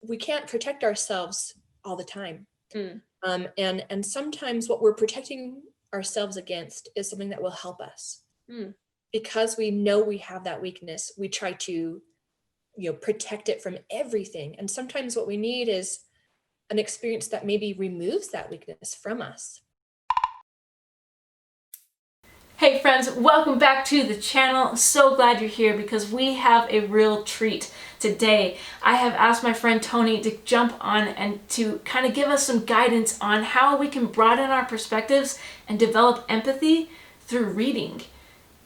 we can't protect ourselves all the time. Mm. And sometimes what we're protecting ourselves against is something that will help us. Because we know we have that weakness, we try to, protect it from everything. And sometimes what we need is an experience that maybe removes that weakness from us. Hey friends, welcome back to the channel. So glad you're here because we have a real treat today. I have asked my friend Toni to jump on and to kind of give us some guidance on how we can broaden our perspectives and develop empathy through reading.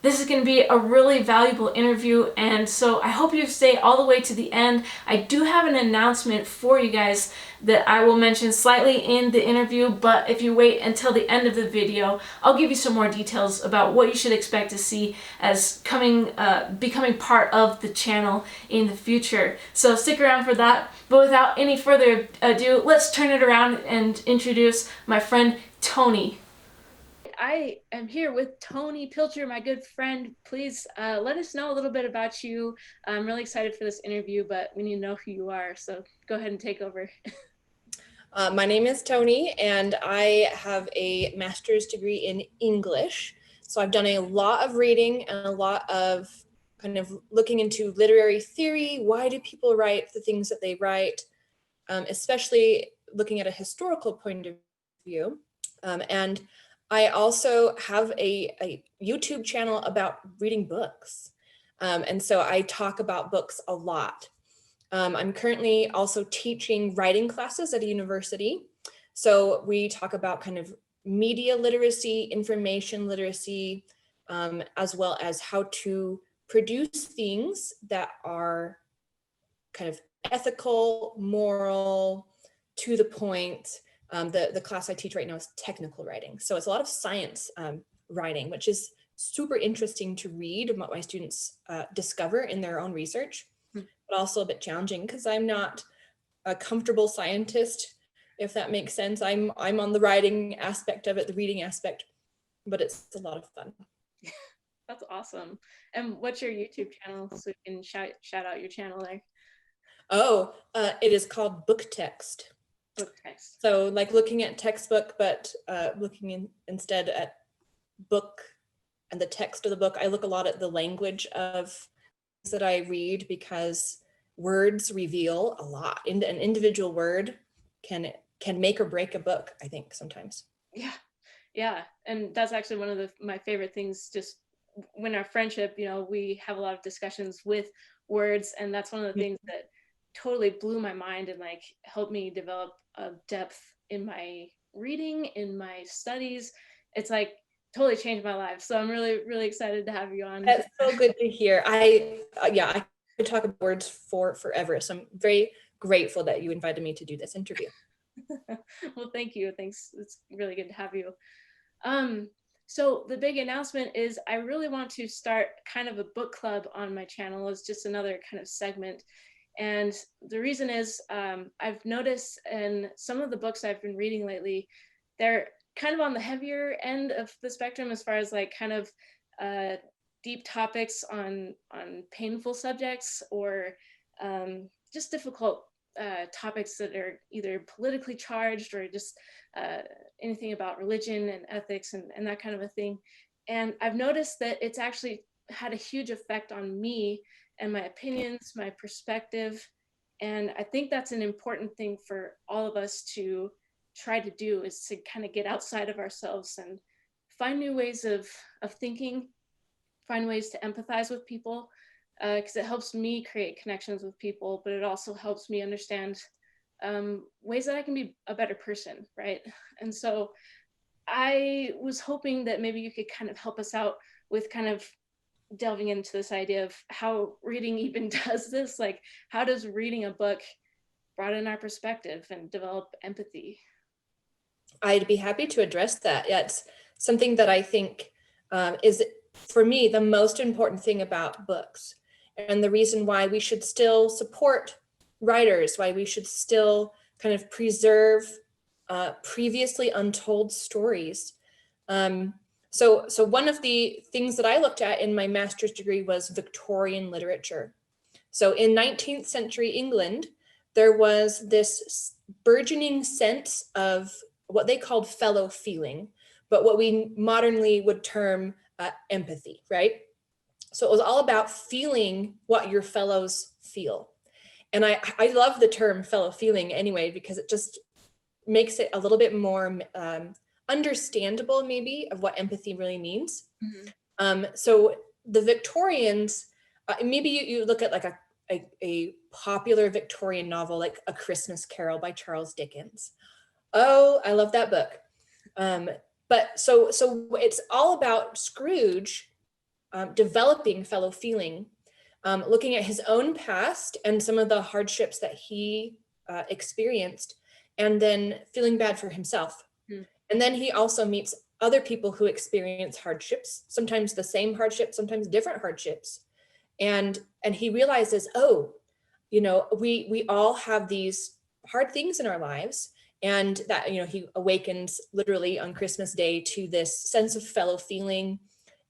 This is going to be a really valuable interview, and so I hope you stay all the way to the end. I do have an announcement for you guys that I will mention slightly in the interview, but if you wait until the end of the video, I'll give you some more details about what you should expect to see as becoming part of the channel in the future. So stick around for that, but without any further ado, let's turn it around and introduce my friend Toni. I am here with Toni Pilcher, my good friend. Please let us know a little bit about you. I'm really excited for this interview, but we need to know who you are. So go ahead and take over. My name is Toni, and I have a master's degree in English. So I've done a lot of reading and a lot of kind of looking into literary theory. Why do people write the things that they write? Especially looking at a historical point of view. And I also have a YouTube channel about reading books. And so I talk about books a lot. I'm currently also teaching writing classes at a university. So we talk about kind of media literacy, information literacy, as well as how to produce things that are kind of ethical, moral, to the point. The class I teach right now is technical writing. So it's a lot of science writing, which is super interesting to read and what my students discover in their own research, but also a bit challenging because I'm not a comfortable scientist, if that makes sense. I'm on the writing aspect of it, the reading aspect, but it's a lot of fun. That's awesome. And what's your YouTube channel so you can shout out your channel there? Oh, it is called Book Text. Book text. So like looking at textbook, but looking instead at book and the text of the book. I look a lot at the language of things that I read because words reveal a lot. An individual word can make or break a book, I think, sometimes. Yeah. And that's actually one of my favorite things, just when our friendship, we have a lot of discussions with words, and that's one of the things that totally blew my mind and like helped me develop a depth in my reading, in my studies. It's like totally changed my life. So I'm really, really excited to have you on. That's so good to hear. I could talk about words for forever. So I'm very grateful that you invited me to do this interview. Well, thank you. Thanks. It's really good to have you. So the big announcement is I really want to start kind of a book club on my channel. It's just another kind of segment. And the reason is I've noticed in some of the books I've been reading lately, they're kind of on the heavier end of the spectrum as far as like kind of deep topics on painful subjects or just difficult topics that are either politically charged or just anything about religion and ethics and that kind of a thing. And I've noticed that it's actually had a huge effect on me and my opinions, my perspective. And I think that's an important thing for all of us to try to do, is to kind of get outside of ourselves and find new ways of thinking, find ways to empathize with people, because it helps me create connections with people, but it also helps me understand ways that I can be a better person, right? And so I was hoping that maybe you could kind of help us out with kind of delving into this idea of how reading even does this. Like, how does reading a book broaden our perspective and develop empathy? I'd be happy to address that. Yeah, it's something that I think is, for me, the most important thing about books, and the reason why we should still support writers, why we should still kind of preserve previously untold stories. So one of the things that I looked at in my master's degree was Victorian literature. So in 19th century England, there was this burgeoning sense of what they called fellow feeling, but what we modernly would term empathy, right? So it was all about feeling what your fellows feel. And I love the term fellow feeling anyway, because it just makes it a little bit more understandable, maybe, of what empathy really means. So the Victorians, maybe you look at like a popular Victorian novel, like A Christmas Carol by Charles Dickens. Oh, I love that book. But so it's all about Scrooge developing fellow feeling, looking at his own past and some of the hardships that he experienced, and then feeling bad for himself. And then he also meets other people who experience hardships, sometimes the same hardships, sometimes different hardships. And he realizes, oh, we all have these hard things in our lives. And that, he awakens literally on Christmas Day to this sense of fellow feeling.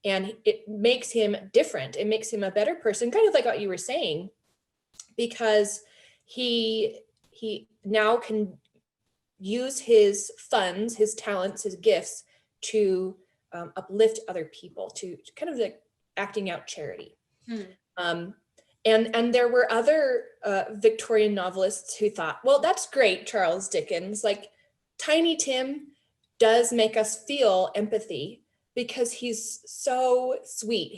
And it makes him different. It makes him a better person, kind of like what you were saying, because he now can use his funds, his talents, his gifts to uplift other people, to kind of like acting out charity. And there were other Victorian novelists who thought, well, that's great, Charles Dickens. Like, Tiny Tim does make us feel empathy because he's so sweet.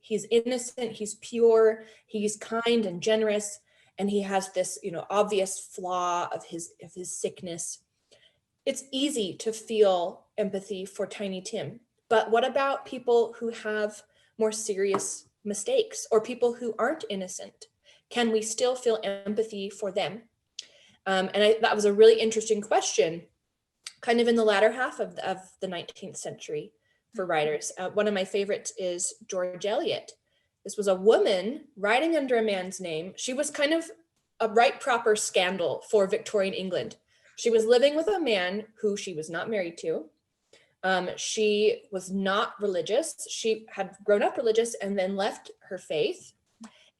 He's innocent, he's pure, he's kind and generous, and he has this, obvious flaw of his sickness. It's easy to feel empathy for Tiny Tim. But what about people who have more serious mistakes, or people who aren't innocent? Can we still feel empathy for them? That was a really interesting question, kind of in the latter half of the 19th century for writers. One of my favorites is George Eliot. This was a woman writing under a man's name. She was kind of a right proper scandal for Victorian England. She was living with a man who she was not married to. She was not religious. She had grown up religious and then left her faith.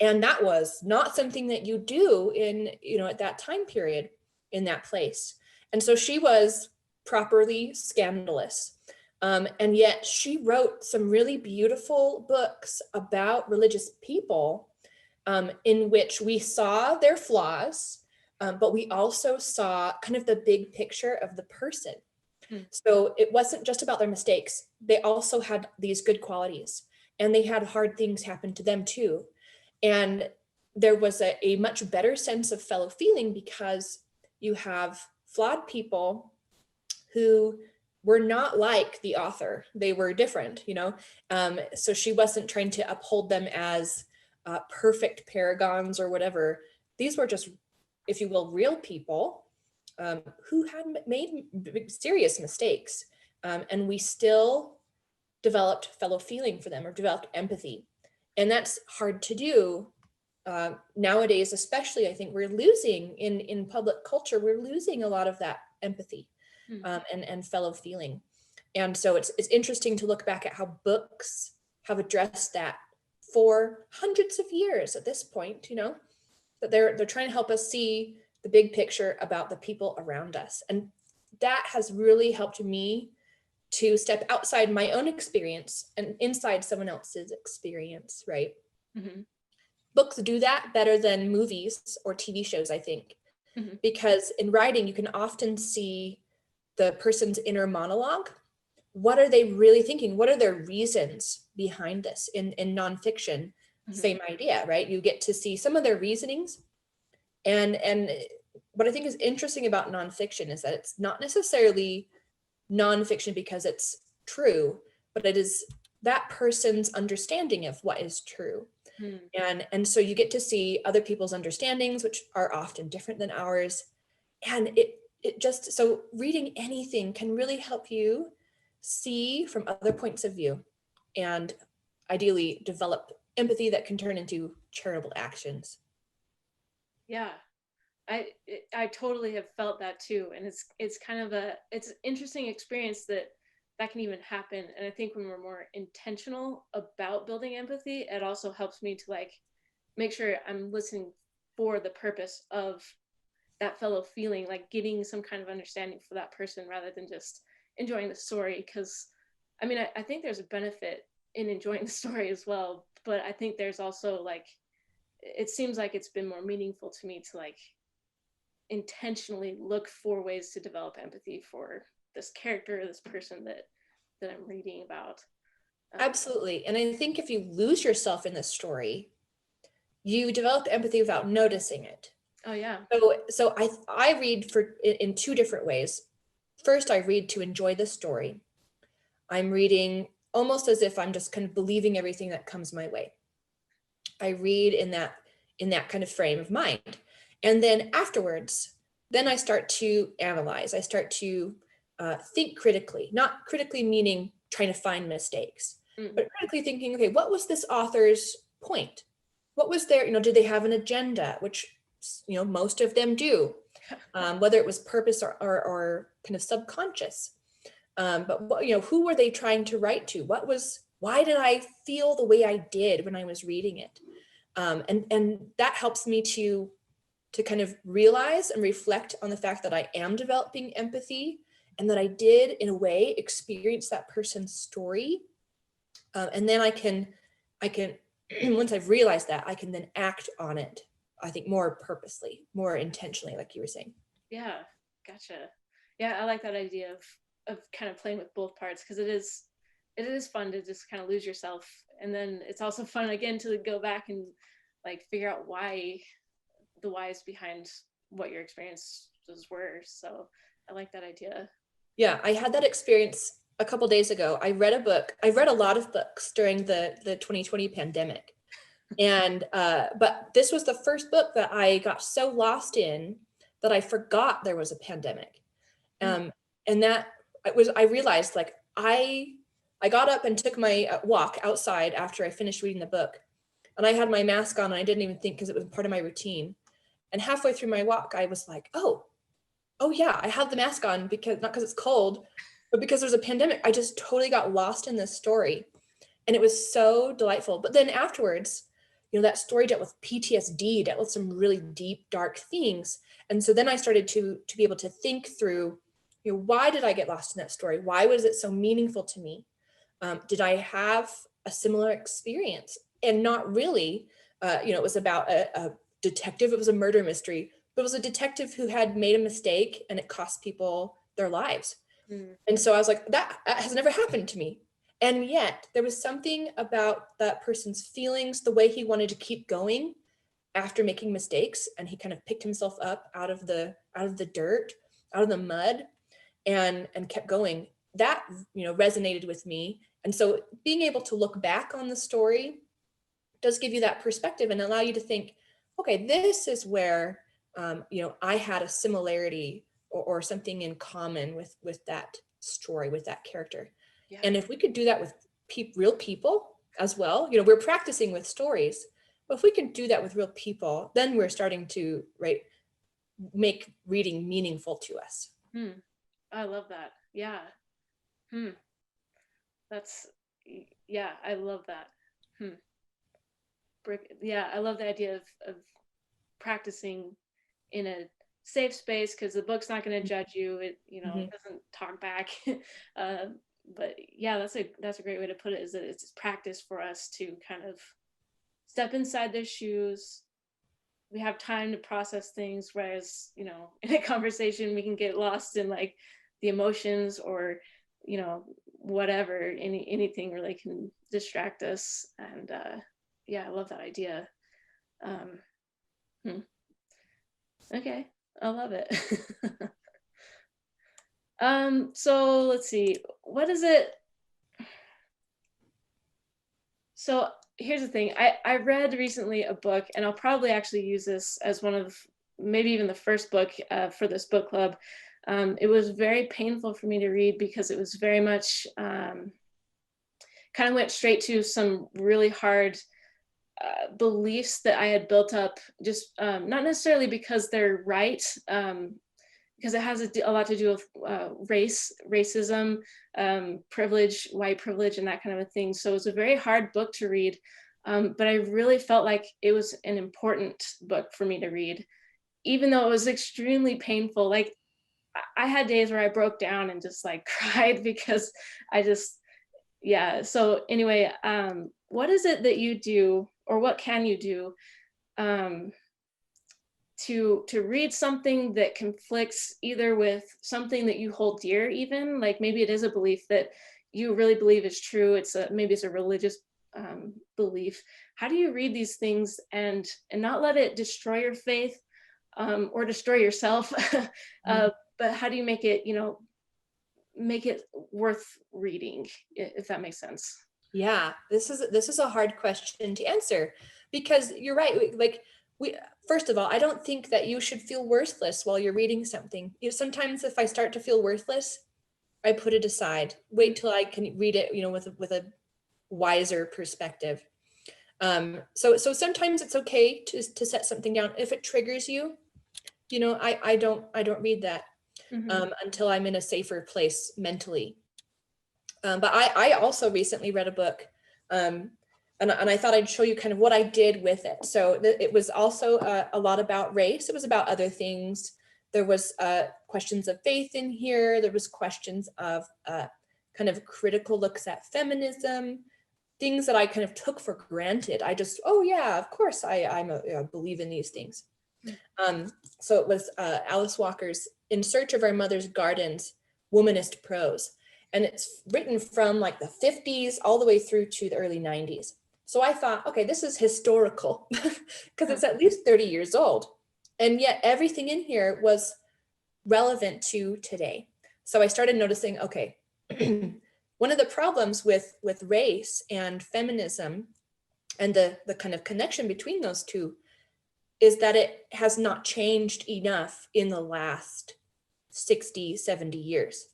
And that was not something that you do in, at that time period in that place. And so she was properly scandalous. And yet she wrote some really beautiful books about religious people, in which we saw their flaws, but we also saw kind of the big picture of the person. So it wasn't just about their mistakes. They also had these good qualities, and they had hard things happen to them too. And there was a much better sense of fellow feeling because you have flawed people who were not like the author. They were different, so she wasn't trying to uphold them as perfect paragons or whatever. These were just, if you will, real people who had made serious mistakes. And we still developed fellow feeling for them, or developed empathy. And that's hard to do nowadays, especially. I think we're losing in public culture, we're losing a lot of that empathy and fellow feeling. And so it's interesting to look back at how books have addressed that for hundreds of years at this point, that they're trying to help us see the big picture about the people around us. And that has really helped me to step outside my own experience and inside someone else's experience, right? Books do that better than movies or TV shows, I think, because in writing, you can often see the person's inner monologue. What are they really thinking? What are their reasons behind this? In nonfiction, same idea, right? You get to see some of their reasonings. And what I think is interesting about nonfiction is that it's not necessarily nonfiction because it's true, but it is that person's understanding of what is true. And so you get to see other people's understandings, which are often different than ours. And it just, so reading anything can really help you see from other points of view, and ideally develop empathy that can turn into charitable actions. Yeah, I totally have felt that too, and it's kind of it's an interesting experience that can even happen. And I think when we're more intentional about building empathy, it also helps me to like make sure I'm listening for the purpose of that fellow feeling, like getting some kind of understanding for that person rather than just enjoying the story. Because I mean, I think there's a benefit in enjoying the story as well, but I think there's also like, it seems like it's been more meaningful to me to like intentionally look for ways to develop empathy for this character, this person that I'm reading about. Absolutely. And I think if you lose yourself in the story, you develop empathy without noticing it. Oh yeah. So I read in two different ways. First, I read to enjoy the story. I'm reading almost as if I'm just kind of believing everything that comes my way. I read in that kind of frame of mind. And then afterwards, then I start to analyze. I start to think critically, not critically meaning trying to find mistakes, but critically thinking, okay, what was this author's point? What was their, did they have an agenda? Which, most of them do, whether it was purpose or kind of subconscious. But who were they trying to write to? Why did I feel the way I did when I was reading it? And that helps me to kind of realize and reflect on the fact that I am developing empathy and that I did, in a way, experience that person's story. And then I can, once I've realized that, I can then act on it, I think, more purposely, more intentionally, like you were saying. Yeah, gotcha. Yeah, I like that idea of kind of playing with both parts, because it is fun to just kind of lose yourself, and then it's also fun again to go back and like figure out the whys behind what your experiences were. So I like that idea. Yeah, I had that experience a couple days ago. I read a book. I read a lot of books during the 2020 pandemic. And but this was the first book that I got so lost in that I forgot there was a pandemic. And that I realized, like, I got up and took my walk outside after I finished reading the book. And I had my mask on and I didn't even think, because it was part of my routine. And halfway through my walk, I was like, oh yeah, I have the mask on, because not because it's cold, but because there's a pandemic. I just totally got lost in this story. And it was so delightful. But then afterwards, that story dealt with PTSD, dealt with some really deep, dark things. And so then I started to be able to think through, why did I get lost in that story? Why was it so meaningful to me? Did I have a similar experience? And not really. It was about a detective. It was a murder mystery, but it was a detective who had made a mistake and it cost people their lives. And so I was like, that has never happened to me. And yet there was something about that person's feelings, the way he wanted to keep going after making mistakes. And he kind of picked himself up out of the dirt, out of the mud, and kept going. That, resonated with me. And so being able to look back on the story does give you that perspective and allow you to think, okay, this is where, I had a similarity or something in common with that story, with that character. Yeah. And if we could do that with real people as well, we're practicing with stories, but if we can do that with real people, then we're starting to, make reading meaningful to us. I love that. Yeah. That's, yeah, I love that. Yeah, I love the idea of practicing in a safe space, because the book's not going to judge you. It, it doesn't talk back. But yeah, that's a great way to put it, is that it's practice for us to kind of step inside their shoes. We have time to process things, whereas, in a conversation, we can get lost in like the emotions or, whatever, anything really can distract us. And yeah, I love that idea. Okay, I love it. So let's see, what is it? So here's the thing. I read recently a book, and I'll probably actually use this as one of, maybe even the first book for this book club. It was very painful for me to read, because it was very much kind of went straight to some really hard beliefs that I had built up, just not necessarily because they're right, because it has a lot to do with racism, privilege, white privilege, and that kind of a thing. So it was a very hard book to read, but I really felt like it was an important book for me to read. even though it was extremely painful, like I had days where I broke down and just like cried because I just, yeah. So anyway, what is it that you do, or what can you do um, to read something that conflicts either with something that you hold dear, even like maybe it is a belief that you really believe is true. It's a, maybe it's a religious belief. How do you read these things and not let it destroy your faith or destroy yourself? Mm. But how do you make it, you know, make it worth reading, if that makes sense? Yeah, this is a hard question to answer, because you're right. Like, we first of all, I don't think that you should feel worthless while you're reading something. You know, sometimes if I start to feel worthless, I put it aside. Wait till I can read it, you know, with a wiser perspective. So sometimes it's okay to set something down if it triggers you. You know, I don't read that Mm-hmm. until I'm in a safer place mentally. But I also recently read a book, um, and I thought I'd show you kind of what I did with it. So it was also a lot about race. It was about other things. There was questions of faith in here. There was questions of kind of critical looks at feminism, things that I kind of took for granted. I just, oh yeah, of course I believe in these things. So it was Alice Walker's In Search of Our Mother's Gardens, Womanist Prose. And it's written from like the 50s all the way through to the early 90s. So I thought, okay, this is historical because it's at least 30 years old. And yet everything in here was relevant to today. So I started noticing, okay, one of the problems with race and feminism and the kind of connection between those two is that it has not changed enough in the last 60, 70 years.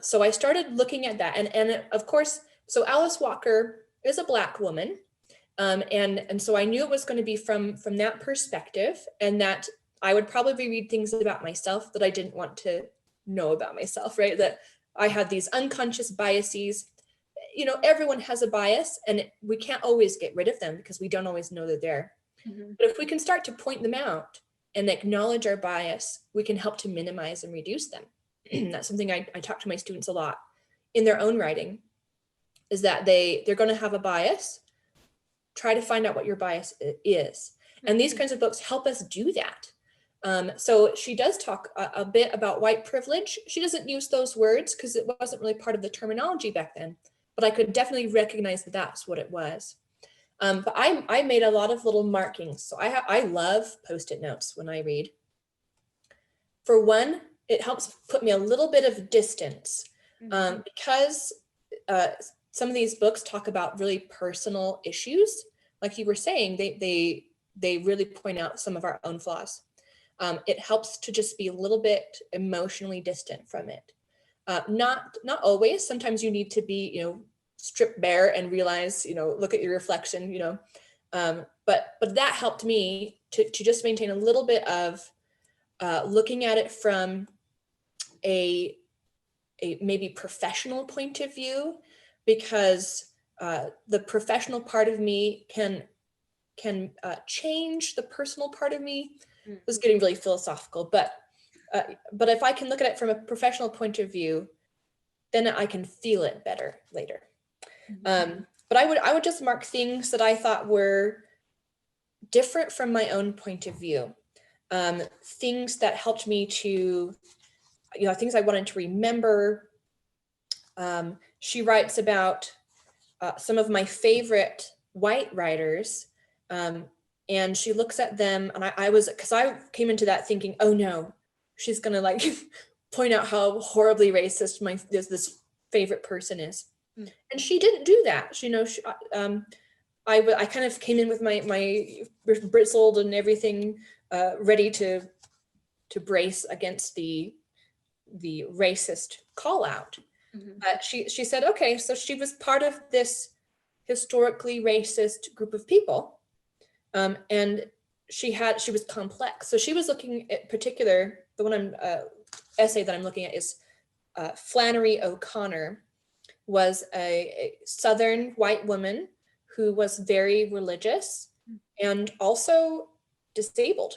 So I started looking at that. And of course, so Alice Walker is a Black woman. And so I knew it was going to be from that perspective, and that I would probably read things about myself that I didn't want to know about myself, right? That I had these unconscious biases. You know, everyone has a bias, and we can't always get rid of them because we don't always know they're there. Mm-hmm. But if we can start to point them out and acknowledge our bias, we can help to minimize and reduce them. That's something I talk to my students a lot in their own writing, is that they're going to have a bias. Try to find out what your bias is. And these kinds of books help us do that. So she does talk a bit about white privilege. She doesn't use those words because it wasn't really part of the terminology back then, but I could definitely recognize that that's what it was. But I made a lot of little markings. So I love Post-it notes when I read. For one, it helps put me a little bit of distance, because some of these books talk about really personal issues. Like you were saying, they really point out some of our own flaws. It helps to just be a little bit emotionally distant from it. Not always. Sometimes you need to be, you know, stripped bare and realize, you know, look at your reflection, you know. But that helped me to just maintain a little bit of looking at it from a maybe professional point of view, because the professional part of me can change the personal part of me. It was getting really philosophical, but if I can look at it from a professional point of view, then I can feel it better later. But I would just mark things that I thought were different from my own point of view. Things that helped me to, you know, things I wanted to remember. She writes about some of my favorite white writers, and she looks at them, and I was, because I came into that thinking, oh no, she's gonna like point out how horribly racist this favorite person is, and she didn't do that. You know, I kind of came in with my bristled and everything, ready to brace against the racist call out. She said, okay, so she was part of this historically racist group of people, and she was complex. So she was looking at particular, the one essay that I'm looking at is Flannery O'Connor was a Southern white woman who was very religious and also disabled.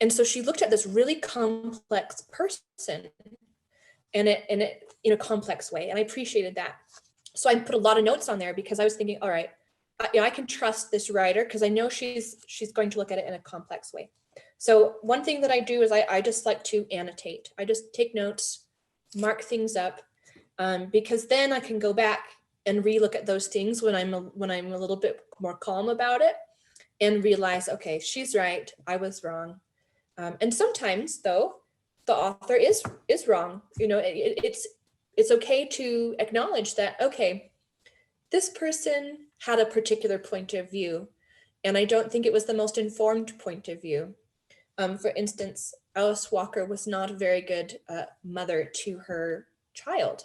And so she looked at this really complex person and it in a complex way. And I appreciated that. So I put a lot of notes on there because I was thinking, all right, I can trust this writer because I know she's going to look at it in a complex way. So one thing that I do is I just like to annotate. I just take notes, mark things up, because then I can go back and relook at those things when I'm a little bit more calm about it and realize, okay, she's right, I was wrong. And sometimes, though, the author is wrong. It's okay to acknowledge that, okay, this person had a particular point of view, and I don't think it was the most informed point of view. For instance, Alice Walker was not a very good mother to her child.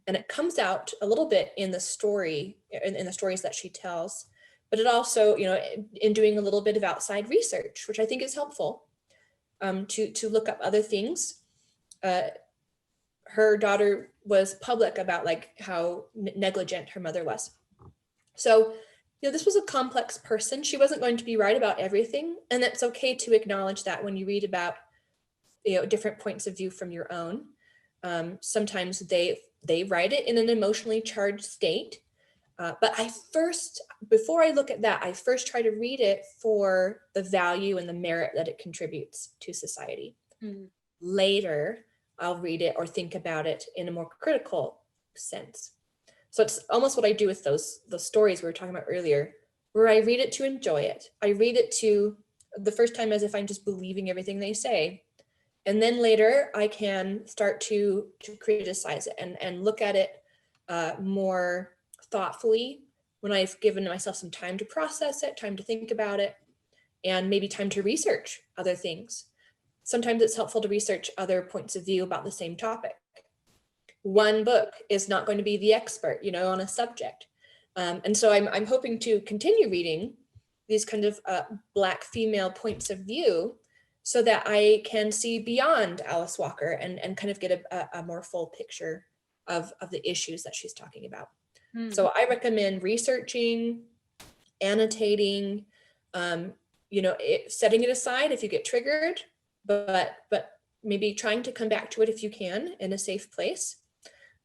And it comes out a little bit in the story, in the stories that she tells, but it also, in doing a little bit of outside research, which I think is helpful, to look up other things. Her daughter was public about like how negligent her mother was. So, this was a complex person. She wasn't going to be right about everything. And it's okay to acknowledge that when you read about, different points of view from your own. Sometimes they write it in an emotionally charged state. But before I look at that, I first try to read it for the value and the merit that it contributes to society. Mm-hmm. Later, I'll read it or think about it in a more critical sense. So it's almost what I do with those stories we were talking about earlier, where I read it to enjoy it. I read it to the first time as if I'm just believing everything they say. And then later I can start to criticize it and look at it more thoughtfully when I've given myself some time to process it, time to think about it, and maybe time to research other things. Sometimes it's helpful to research other points of view about the same topic. One book is not going to be the expert, on a subject. And so I'm hoping to continue reading these kind of Black female points of view so that I can see beyond Alice Walker and kind of get a more full picture of the issues that she's talking about. So I recommend researching, annotating, setting it aside if you get triggered, but maybe trying to come back to it if you can in a safe place.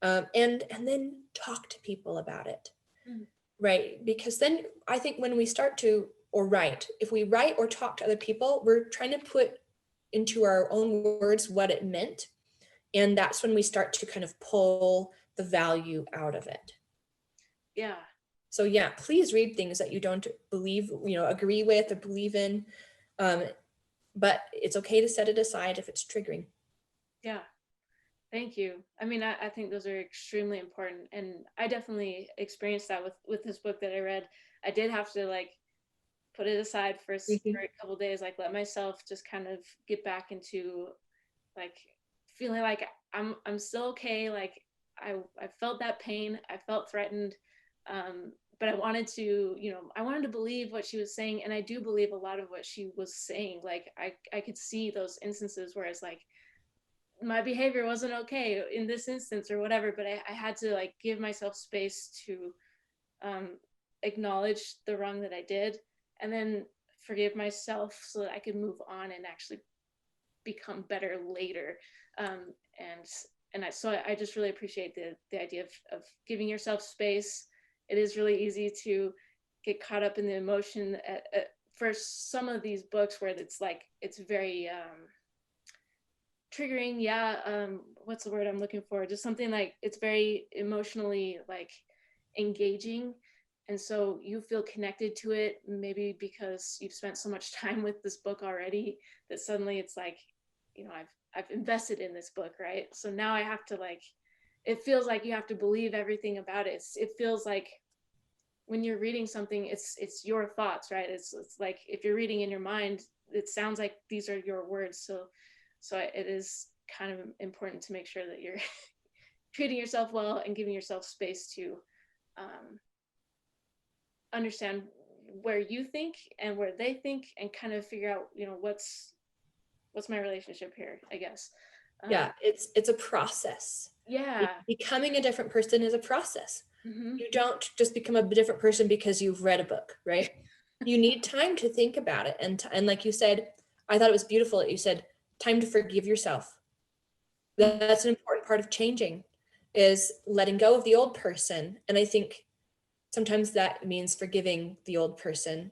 And then talk to people about it, right? Because then I think when we start to, if we write or talk to other people, we're trying to put into our own words what it meant. And that's when we start to kind of pull the value out of it. Yeah. So yeah, please read things that you don't believe, agree with or believe in. But it's okay to set it aside if it's triggering. Yeah. Thank you. I mean, I think those are extremely important. And I definitely experienced that with this book that I read. I did have to put it aside for a couple of days, let myself just kind of get back into feeling like I'm still okay. I felt that pain. I felt threatened. But I wanted to, I wanted to believe what she was saying. And I do believe a lot of what she was saying. I could see those instances where it's my behavior wasn't okay in this instance or whatever, but I had to give myself space to acknowledge the wrong that I did and then forgive myself so that I could move on and actually become better later. So I just really appreciate the idea of giving yourself space. It is really easy to get caught up in the emotion for some of these books where it's very triggering. What's the word I'm looking for? Just something it's very emotionally engaging, and so you feel connected to it, maybe because you've spent so much time with this book already that suddenly it's I've invested in this book, right? So now I have to it feels like you have to believe everything about it. It feels like when you're reading something, it's your thoughts, right? It's like if you're reading in your mind, it sounds like these are your words. So it is kind of important to make sure that you're treating yourself well and giving yourself space to understand where you think and where they think and kind of figure out, what's my relationship here, I guess. Yeah, it's a process. Yeah. Becoming a different person is a process. Mm-hmm. You don't just become a different person because you've read a book, right? You need time to think about it. And like you said, I thought it was beautiful that you said, time to forgive yourself. That's an important part of changing, is letting go of the old person. And I think sometimes that means forgiving the old person.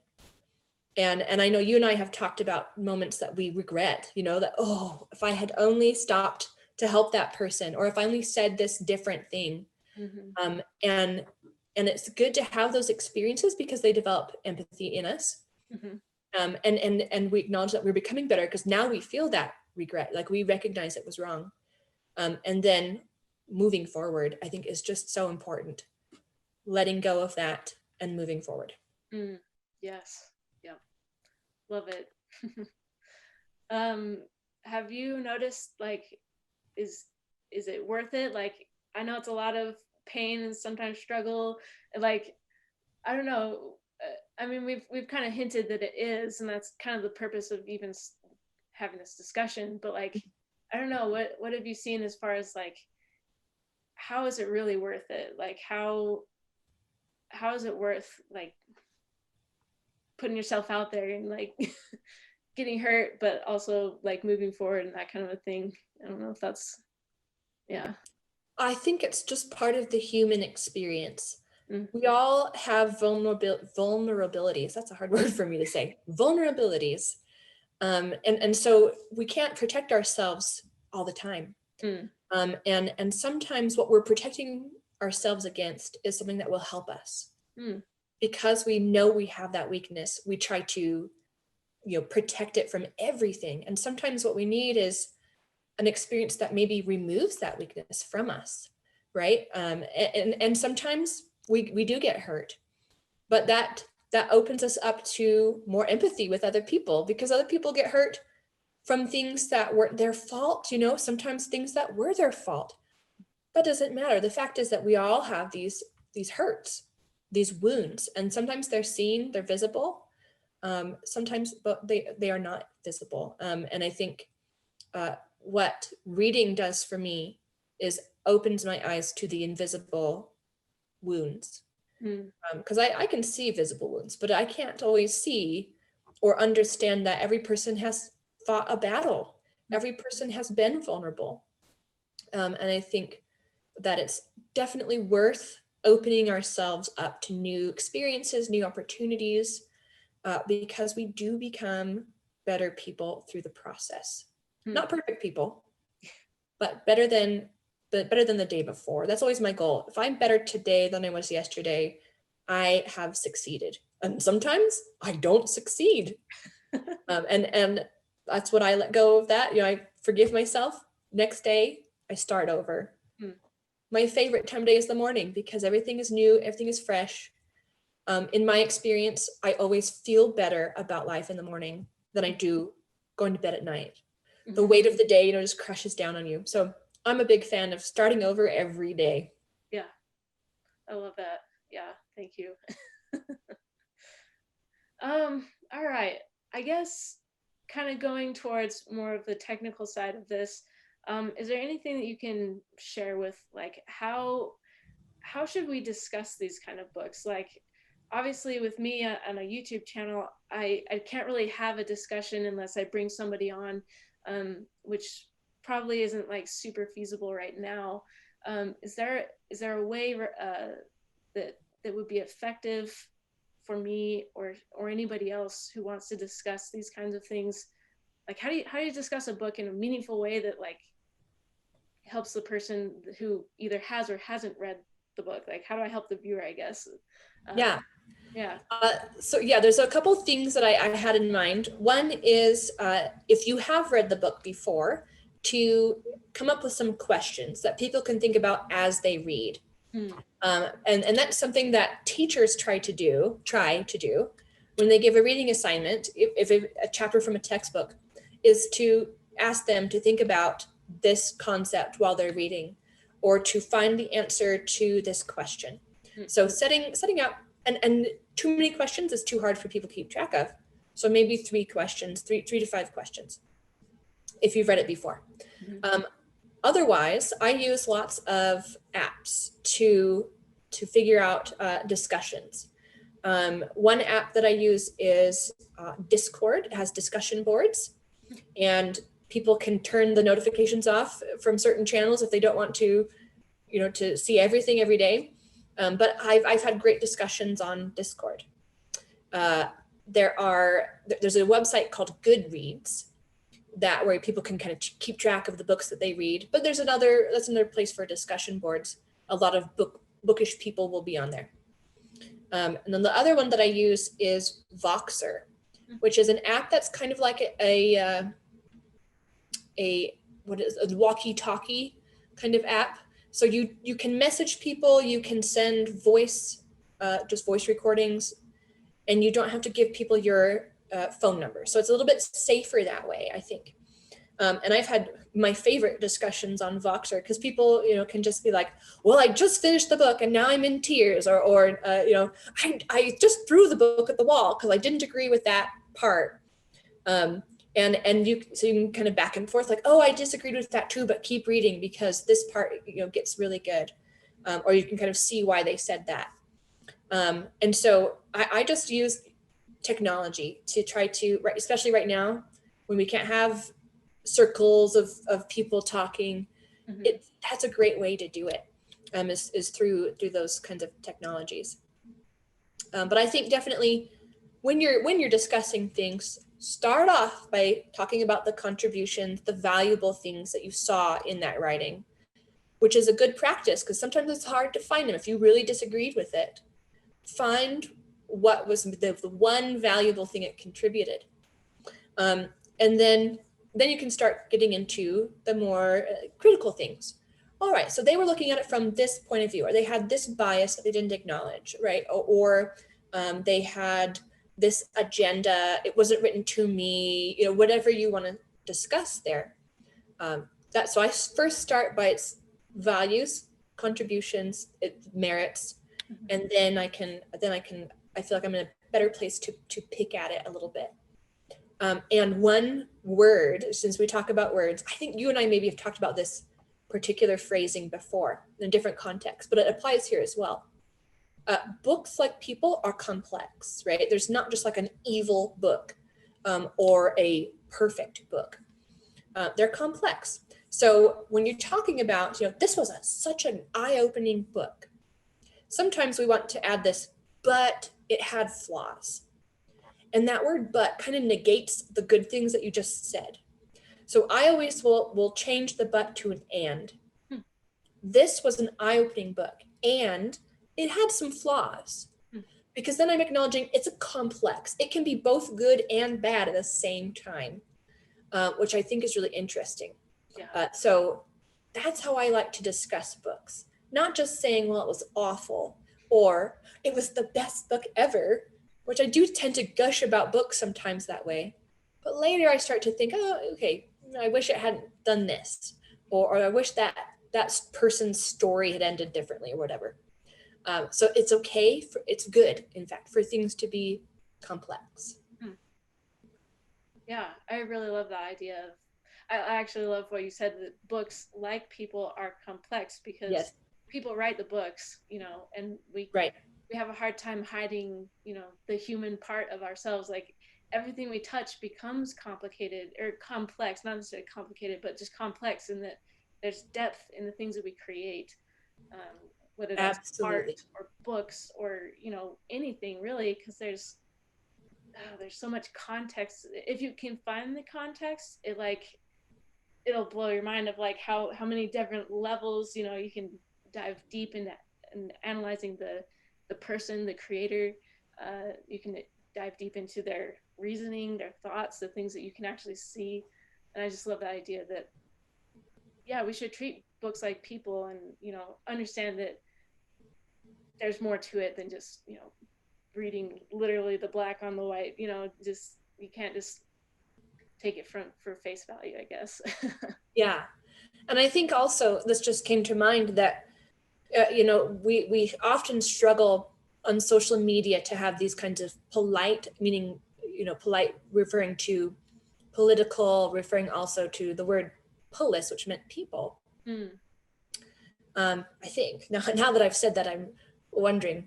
And I know you and I have talked about moments that we regret, that, oh, if I had only stopped to help that person, or if I only said this different thing. Mm-hmm. And it's good to have those experiences because they develop empathy in us. Mm-hmm. And we acknowledge that we're becoming better because now we feel that regret, like we recognize it was wrong. And then moving forward, I think, is just so important. Letting go of that and moving forward. Yes. Yeah. Love it. um, have you noticed, like, is it worth it? Like, I know it's a lot of pain and sometimes struggle. Like, I don't know. I mean, we've kind of hinted that it is, and that's kind of the purpose of even having this discussion. But like, I don't know, what have you seen as far as like, how is it really worth it? Like, how is it worth like putting yourself out there and like getting hurt, but also like moving forward and that kind of a thing? I don't know if that's, yeah. I think it's just part of the human experience. Mm. We all have vulnerabilities. That's a hard word for me to say. Vulnerabilities. And so we can't protect ourselves all the time. Mm. And sometimes what we're protecting ourselves against is something that will help us. Mm. Because we know we have that weakness, we try to, protect it from everything. And sometimes what we need is an experience that maybe removes that weakness from us, right? And sometimes we do get hurt, but that opens us up to more empathy with other people, because other people get hurt from things that weren't their fault, sometimes things that were their fault. That doesn't matter. The fact is that we all have these hurts, these wounds, and sometimes they're seen, they're visible, sometimes, but they are not visible. And I think what reading does for me is opens my eyes to the invisible wounds. Because I can see visible wounds, but I can't always see or understand that every person has fought a battle. Every person has been vulnerable. And I think that it's definitely worth opening ourselves up to new experiences, new opportunities, because we do become better people through the process. Not perfect people, but better than the day before. That's always my goal. If I'm better today than I was yesterday, I have succeeded. And sometimes I don't succeed. And that's what I let go of that. I forgive myself. Next day, I start over. My favorite time of day is the morning because everything is new, everything is fresh. In my experience, I always feel better about life in the morning than I do going to bed at night. The weight of the day, just crushes down on you. So I'm a big fan of starting over every day. Yeah, I love that. Yeah, thank you. All right. I guess kind of going towards more of the technical side of this, is there anything that you can share with like how should we discuss these kind of books? Like obviously with me on a YouTube channel, I can't really have a discussion unless I bring somebody on, which probably isn't like super feasible right now. Is there a way that would be effective for me or anybody else who wants to discuss these kinds of things? Like how do you discuss a book in a meaningful way that like helps the person who either has or hasn't read the book? Like how do I help the viewer, I guess? Yeah. Yeah. So yeah, there's a couple things that I had in mind. One is if you have read the book before, to come up with some questions that people can think about as they read. And that's something that teachers try to do when they give a reading assignment, if a chapter from a textbook, is to ask them to think about this concept while they're reading, or to find the answer to this question. So setting up, and too many questions is too hard for people to keep track of. So maybe 3 questions, three to 5 questions, if you've read it before. Otherwise, I use lots of apps to figure out discussions. One app that I use is Discord. It has discussion boards. and people can turn the notifications off from certain channels if they don't want to, to see everything every day. But I've had great discussions on Discord. There's a website called Goodreads where people can kind of keep track of the books that they read. But that's another place for discussion boards. A lot of bookish people will be on there. And then the other one that I use is Voxer, which is an app that's kind of like a walkie-talkie kind of app. So you can message people, you can send just voice recordings, and you don't have to give people your phone number. So it's a little bit safer that way, I think. And I've had my favorite discussions on Voxer because people, can just be like, well, I just finished the book and now I'm in tears, or I just threw the book at the wall because I didn't agree with that part. And you can kind of back and forth, like, oh, I disagreed with that too, but keep reading because this part, gets really good. Or you can kind of see why they said that. And so I just use technology to try to, especially right now when we can't have circles of people talking. That's a great way to do it, is through those kinds of technologies. But I think definitely when you're discussing things, start off by talking about the contributions, the valuable things that you saw in that writing, which is a good practice because sometimes it's hard to find them. If you really disagreed with it, find what was the one valuable thing it contributed. And then you can start getting into the more critical things. All right, so they were looking at it from this point of view, or they had this bias that they didn't acknowledge, right? Or they had this agenda, it wasn't written to me, whatever you want to discuss there. So I first start by its values, contributions, its merits, and then I feel like I'm in a better place to pick at it a little bit. And one word, since we talk about words, I think you and I maybe have talked about this particular phrasing before in a different context, but it applies here as well. Books, like people, are complex, right? There's not just like an evil book or a perfect book. They're complex. So when you're talking about, this was such an eye-opening book, sometimes we want to add this, but it had flaws. And that word but kind of negates the good things that you just said. So I always will change the but to an and. This was an eye-opening book and it had some flaws, because then I'm acknowledging it's a complex. It can be both good and bad at the same time, which I think is really interesting. Yeah. So that's how I like to discuss books. Not just saying, well, it was awful or it was the best book ever, which I do tend to gush about books sometimes that way. But later I start to think, oh, okay, I wish it hadn't done this, or I wish that person's story had ended differently or whatever. So it's okay, it's good, in fact, for things to be complex. Yeah, I really love that idea of, I actually love what you said, that books, like people, are complex because people write the books, and we have a hard time hiding, the human part of ourselves. Like everything we touch becomes complicated or complex, not necessarily complicated, but just complex in that there's depth in the things that we create. Whether that's art or books or anything really, because there's so much context. If you can find the context, it'll blow your mind of like how many different levels you can dive deep into and analyzing the person, the creator. You can dive deep into their reasoning, their thoughts, the things that you can actually see. And I just love that idea that we should treat books like people, and understand that there's more to it than just reading literally the black on the white. Just, you can't just take it for face value, I guess. Yeah. And I think also this just came to mind that we often struggle on social media to have these kinds of polite, meaning polite referring to political, referring also to the word polis, which meant people. I think now that I've said that, I'm wondering.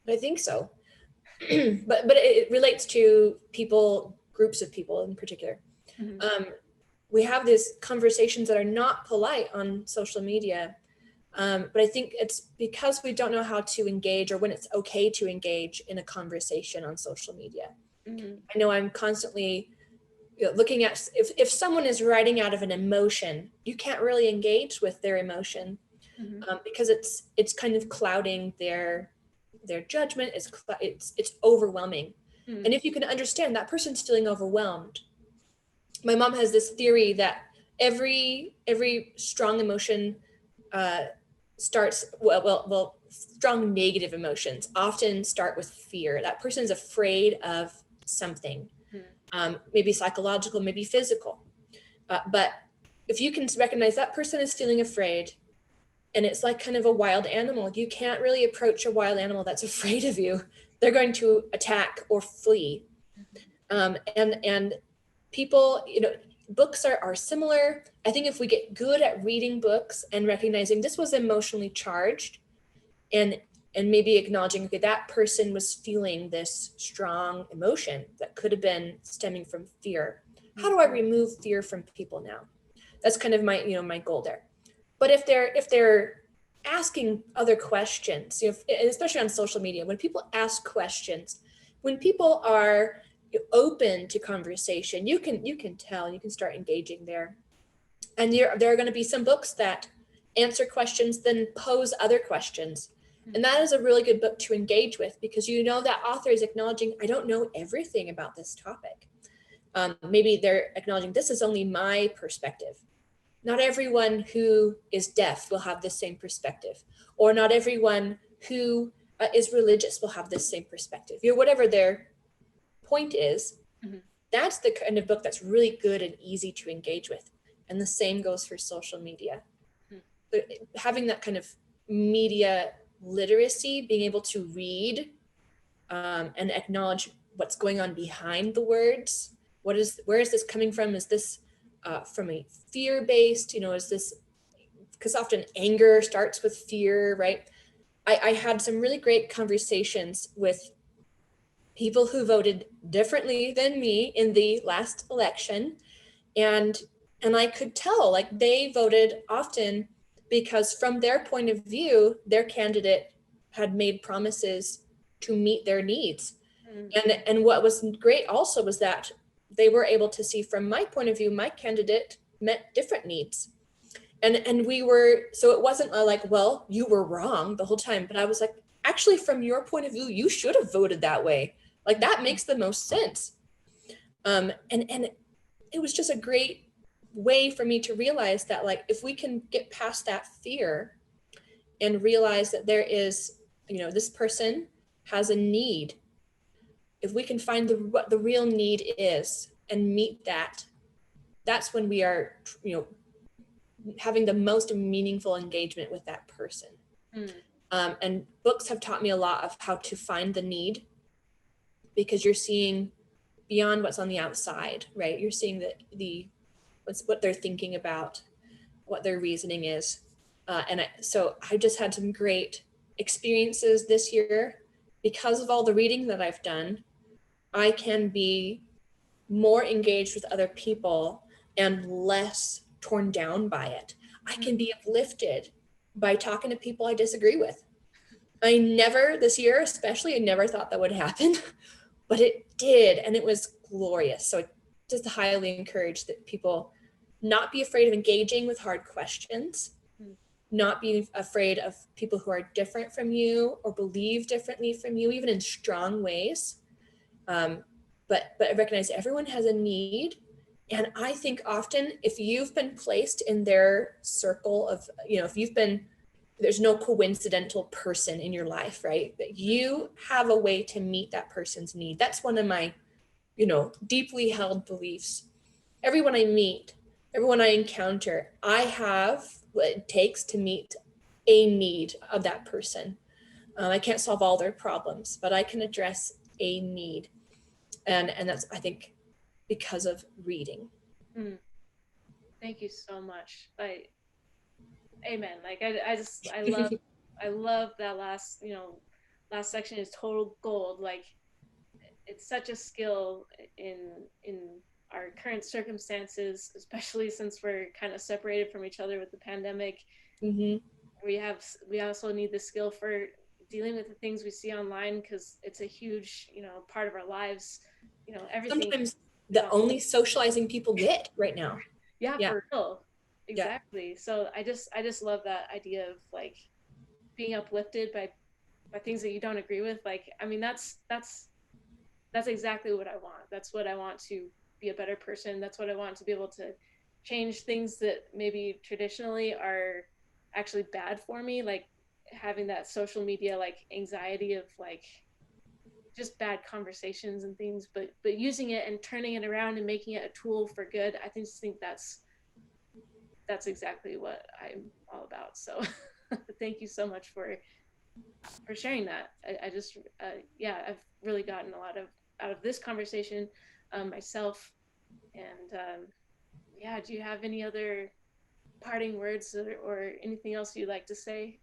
I think so. but it relates to people, groups of people in particular. Mhm. We have these conversations that are not polite on social media. But I think it's because we don't know how to engage or when it's okay to engage in a conversation on social media. Mhm. I know I'm constantly looking at if someone is writing out of an emotion, you can't really engage with their emotion Mhm. because it's kind of clouding their judgment. It's overwhelming. Mhm. And if you can understand that person's feeling overwhelmed, my mom has this theory that every strong emotion uh, starts strong negative emotions often start with fear. That person is afraid of something, Mhm. maybe psychological, maybe physical. But if you can recognize that person is feeling afraid, and it's like kind of a wild animal, you can't really approach a wild animal that's afraid of you. They're going to attack or flee. And people, books are similar. I think if we get good at reading books and recognizing this was emotionally charged, and maybe acknowledging, okay, that person was feeling this strong emotion that could have been stemming from fear. How do I remove fear from people now? That's kind of my goal there. But if they're asking other questions, especially on social media, when people ask questions, when people are open to conversation, you can tell, you can start engaging there. And there are going to be some books that answer questions, then pose other questions. And that is a really good book to engage with, because that author is acknowledging, I don't know everything about this topic. Maybe they're acknowledging, this is only my perspective. Not everyone who is deaf will have the same perspective, or not everyone who is religious will have the same perspective. Whatever their point is, Mhm. that's the kind of book that's really good and easy to engage with. And the same goes for social media. Mhm. But having that kind of media literacy, being able to read and acknowledge what's going on behind the words. Where is this coming from? Is this from a fear-based, is this, because often anger starts with fear, right? I had some really great conversations with people who voted differently than me in the last election, and I could tell, like, they voted often because from their point of view, their candidate had made promises to meet their needs. Mhm. And what was great also was that they were able to see, from my point of view, my candidate met different needs. And we were, so it wasn't like, well, you were wrong the whole time, but I was like, actually, from your point of view, you should have voted that way. Like, that makes the most sense. And it was just a great way for me to realize that, like, if we can get past that fear and realize that there is, this person has a need, if we can find what the real need is and meet that, that's when we are, having the most meaningful engagement with that person. Mhm. And books have taught me a lot of how to find the need, because you're seeing beyond what's on the outside, right? You're seeing what they're thinking about, what their reasoning is. So I just had some great experiences this year because of all the reading that I've done. I can be more engaged with other people and less torn down by it. I can be uplifted by talking to people I disagree with. I never, this year especially, I never thought that would happen, but it did. And it was glorious. So I just highly encourage that people not be afraid of engaging with hard questions, Mhm. not be afraid of people who are different from you or believe differently from you, even in strong ways. Um, but recognize everyone has a need. And I think often, if you've been placed in their circle of, if you've been, there's no coincidental person in your life, right? That you have a way to meet that person's need. That's one of my, deeply held beliefs. Everyone I meet, everyone I encounter, I have what it takes to meet a need of that person. I can't solve all their problems, but I can address a need. And that's, I think, because of reading. Mhm. Thank you so much. Amen. Like I love that last section is total gold. Like it's such a skill in our current circumstances, especially since we're kind of separated from each other with the pandemic. Mm-hmm. We also need the skill for dealing with the things we see online, because it's a huge, part of our lives. Everything. Sometimes the only socializing people get right now. Yeah, Yeah. for real. Yeah. Exactly. So I just love that idea of like being uplifted by things that you don't agree with. Like, I mean, that's exactly what I want. That's what I want to be a better person. That's what I want to be able to change things that maybe traditionally are actually bad for me, like having that social media like anxiety of like just bad conversations and things, but using it and turning it around and making it a tool for good. I think that's exactly what I'm all about. So thank you so much for sharing that. I just yeah, I've really gotten a lot of out of this conversation myself. And yeah, do you have any other parting words or anything else you'd like to say?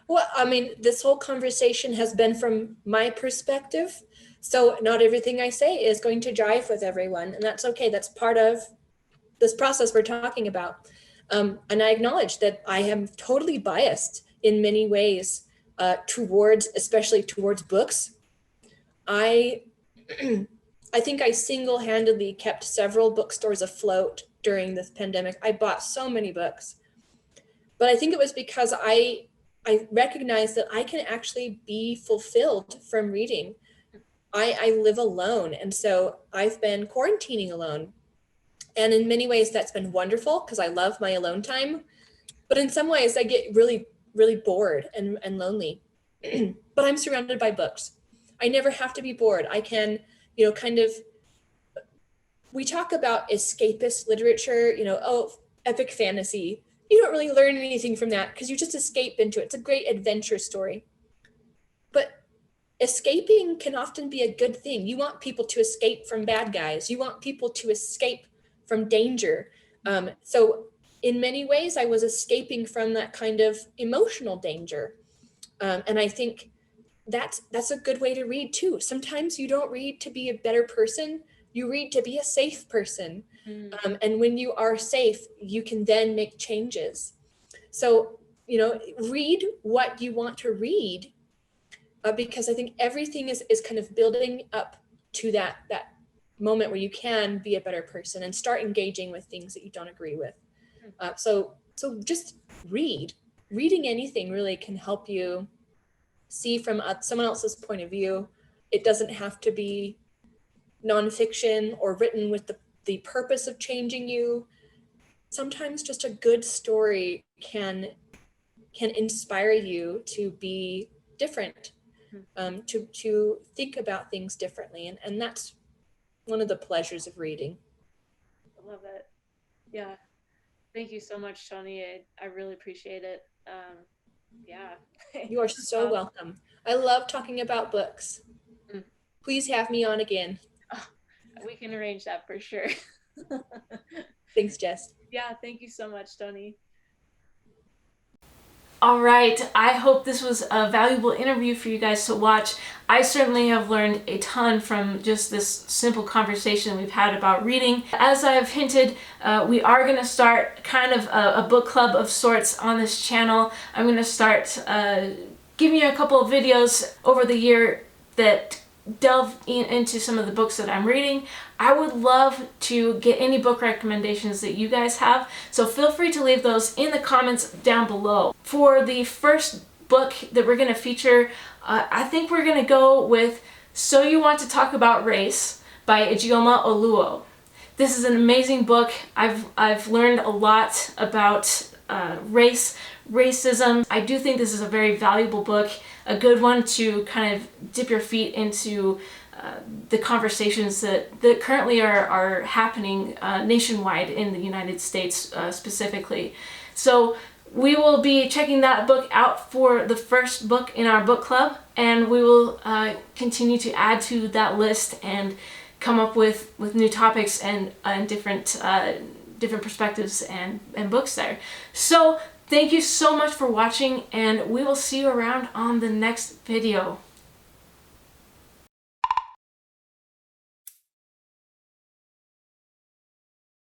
Well, I mean, this whole conversation has been from my perspective. So not everything I say is going to jive with everyone. And that's okay. That's part of this process we're talking about. And I acknowledge that I am totally biased in many ways towards, especially towards books. I, I think I single-handedly kept several bookstores afloat during this pandemic. I bought so many books, but I think it was because I recognized that I can actually be fulfilled from reading. I live alone, and so I've been quarantining alone. And in many ways, that's been wonderful because I love my alone time. But in some ways, I get really, really bored and lonely. But I'm surrounded by books. I never have to be bored. I can, kind of, we talk about escapist literature, oh, epic fantasy. You don't really learn anything from that because you just escape into it. It's a great adventure story. But escaping can often be a good thing. You want people to escape from bad guys. You want people to escape from danger. So in many ways, I was escaping from that kind of emotional danger. And I think that's a good way to read too. Sometimes you don't read to be a better person. You read to be a safe person. And when you are safe, you can then make changes. So, read what you want to read because I think everything is kind of building up to that moment where you can be a better person and start engaging with things that you don't agree with. So just read. Reading anything really can help you see from someone else's point of view. It doesn't have to be nonfiction or written with the purpose of changing you. Sometimes just a good story can inspire you to be different, to think about things differently. And that's one of the pleasures of reading. I love it. Yeah. Thank you so much, Toni. I really appreciate it. Yeah. You are so welcome. I love talking about books. Mm. Please have me on again. Oh, we can arrange that for sure. Thanks, Jess. Yeah, thank you so much, Toni. All right, I hope this was a valuable interview for you guys to watch. I certainly have learned a ton from just this simple conversation we've had about reading. As I've hinted, we are going to start kind of a book club of sorts on this channel. I'm going to start giving you a couple of videos over the year that delve into some of the books that I'm reading. I would love to get any book recommendations that you guys have, so feel free to leave those in the comments down below. For the first book that we're going to feature, I think we're going to go with So You Want to Talk About Race by Ijeoma Oluo. This is an amazing book. I've learned a lot about racism. I do think this is a very valuable book, a good one to kind of dip your feet into the conversations that currently are happening nationwide in the United States specifically. So we will be checking that book out for the first book in our book club, and we will continue to add to that list and come up with new topics and different perspectives and books there. So thank you so much for watching, and we will see you around on the next video.